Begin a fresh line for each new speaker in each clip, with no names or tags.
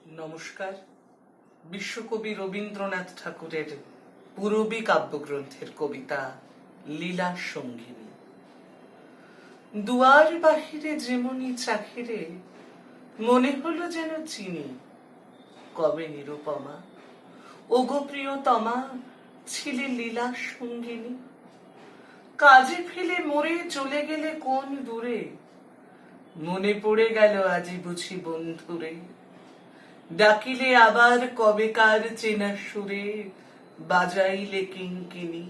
নমস্কার। বিশ্বকবি রবীন্দ্রনাথ ঠাকুরের পূরবী কাব্যগ্রন্থের কবিতা লীলা সঙ্গিনী। দুয়ার বাহিরে যেমনি চাহিরে মনে হলো যেন চিনি, কবে নিরুপমা ওগো প্রিয়তমা ছিলে লীলা সঙ্গিনী। কাজে ফেলে মরে চলে গেলে কোন দূরে, মনে পড়ে গেল আজি বুঝি বন্ধুরে। ডাকিলে আবার কবেকার চেনা সুরে বাজাইলে কিঙ্কিনি।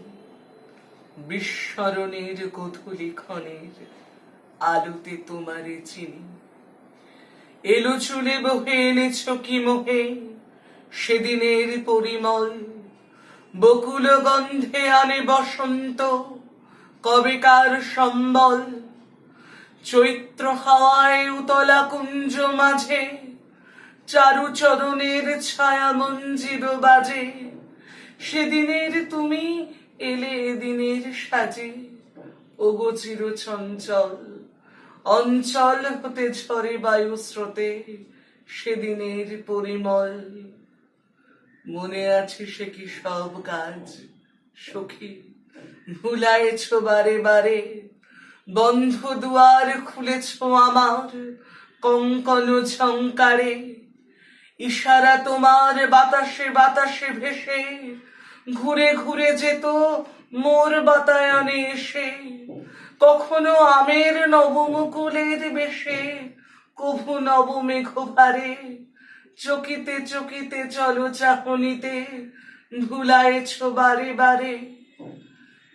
বিস্মরণের গোধূলি ক্ষণের আলোতে তোমারে চিনি। এলো চুলে বহে এনেছ কি মোহে সেদিনের পরিমল, বকুল গন্ধে আনে বসন্ত কবেকার সম্বল। চৈত্র হাওয়ায় উতলা কুঞ্জ মাঝে চারু চরণের ছায়া মঞ্জির বাজে। সেদিনের তুমি এলে এদিনের সাজে, ওগো চির চঞ্চল অঞ্চল হতে ঝরে বায়ু স্রোতে সেদিনের পরিমল। মনে আছে সে কি সব কাজ সখী ভুলায়েছ বারে বারে, বন্ধ দুয়ার খুলেছ আমার কঙ্কন ঝংকারে। ইশারা তোমার বাতাসে বাতাসে ভেসে ঘুরে ঘুরে যেত মোর বাতায়নে এসে। কখনো আমের নবমুকুলের বেশে, কভু নব মেঘভারে। চকিতে চকিতে চলো চাহনিতে ভুলায়েছ বারে বারে।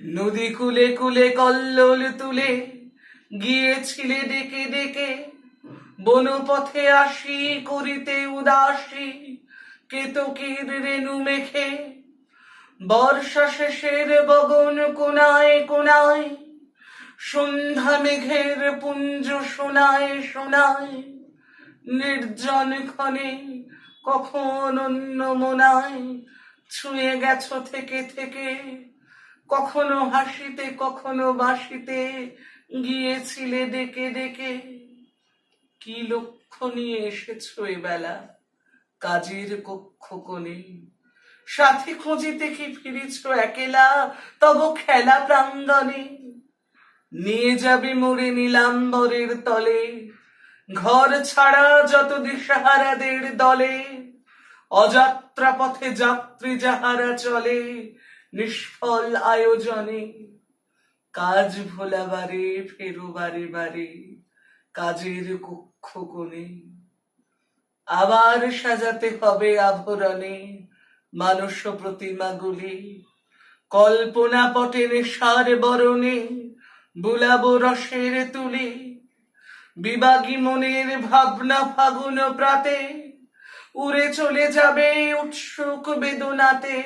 নদী কুলে কুলে কল্লোল তুলে গিয়েছিলে ডেকে ডেকে, বনপথে আসি করিতে উদাসী কেতকীর রেণু মেখে। বর্ষা শেষের বগন কোনায় কোনায়, সন্ধ্যা মেঘের পুঞ্জ শোনায় শোনায়। নির্জন ক্ষণে কখন অন্য মনায় ছুঁয়ে গেছ থেকে থেকে। কখনো হাসিতে কখনো বাসিতে গিয়েছিলে ডেকে ডেকে। কি লক্ষ্য নিয়ে এসেছো এবেলা কাজের কক্ষ কোণে, সাথী খুঁজিতে কি ফিরেছ একেলা তব খেলা প্রাঙ্গণে। নিয়ে যাবে মোরে নীলাম্বরের তলে, ঘর ছাড়া যত দিশাহারাদের দলে। অযাত্রা পথে যাত্রী যাহারা চলে নিষ্ফল আয়োজনে। কাজ ভোলাবারে ফেরো বারে বারে কাজের কক্ষ কোণে। আবার সাজাতে হবে আভরণে মানস প্রতিমাগুলি, কল্পনা পটে নেশার বরণে বুলাবো রসের তুলি। বিবাগী মনের ভাবনা ফাগুন প্রাতে উড়ে চলে যাবে উৎসুক বেদনাতে।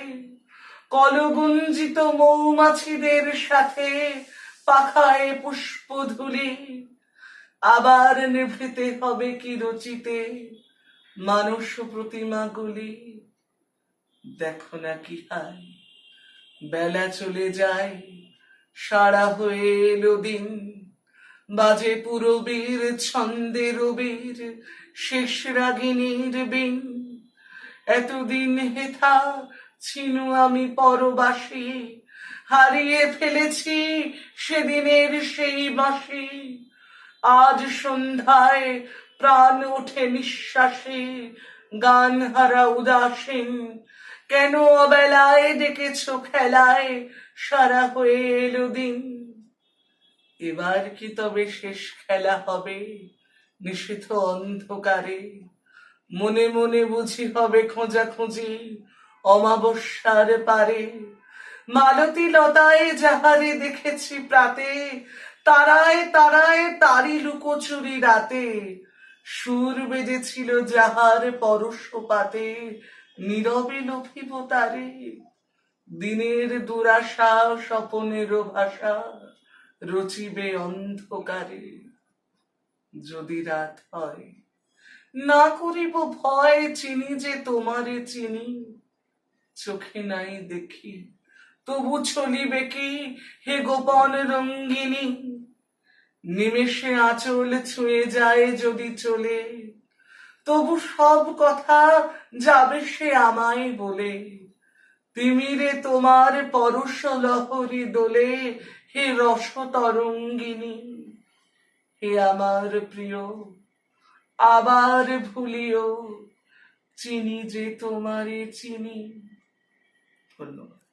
কলগুঞ্জিত মৌমাছিদের সাথে পাখায় পুষ্পধূলি। আবার নিভৃতে হবে কি রচিতে মানস প্রতিমাগুলি। দেখো না কি হায় বেলা চলে যায়, সারা হয়ে এলো দিন। বাজে পুরবীর ছন্দে রবির শেষ রাগিনীর বিন। এতদিন হেথা ছিনু আমি পরবাসী, হারিয়ে ফেলেছি সেদিনের সেই বাঁশি। আজ সন্ধ্যায় প্রাণ ওঠে নিঃশ্বাসে গান হারা উদাসীন। কেন অবেলায় ডেকেছ খেলায় সারা হয়ে এলো দিন। এবার কি তবে শেষ খেলা হবে নিষিদ্ধ অন্ধকারে। মনে মনে বুঝি হবে খোঁজাখুঁজি অমাবস্যার পারে। মালতী লতায় যাহারে দেখেছি প্রাতে, তারায় তারায় তারি লুকোচুরি রাতে। সুর বেজেছিল যাহার পরশপাতে, নীরবে লভিব তারে। দিনের দুরাশা স্বপনের ভাষা রচিবে অন্ধকারে। যদি রাত হয় না করিব ভয়, চিনি যে তোমারে চিনি। চোখে নাই দেখি তবু চলিবে কি হে গোপন রঙ্গিনী। নিমেষে আঁচল ছুঁয়ে যায় যদি চলে, তবু সব কথা যাবে সে আমায় বলে। তিমিরে তোমার পরশ লহরী দোলে, হে রস তরঙ্গিনী, হে আমার প্রিয়, আবার ভুলিও চিনি যে তোমারে চিনি। ধন্যবাদ।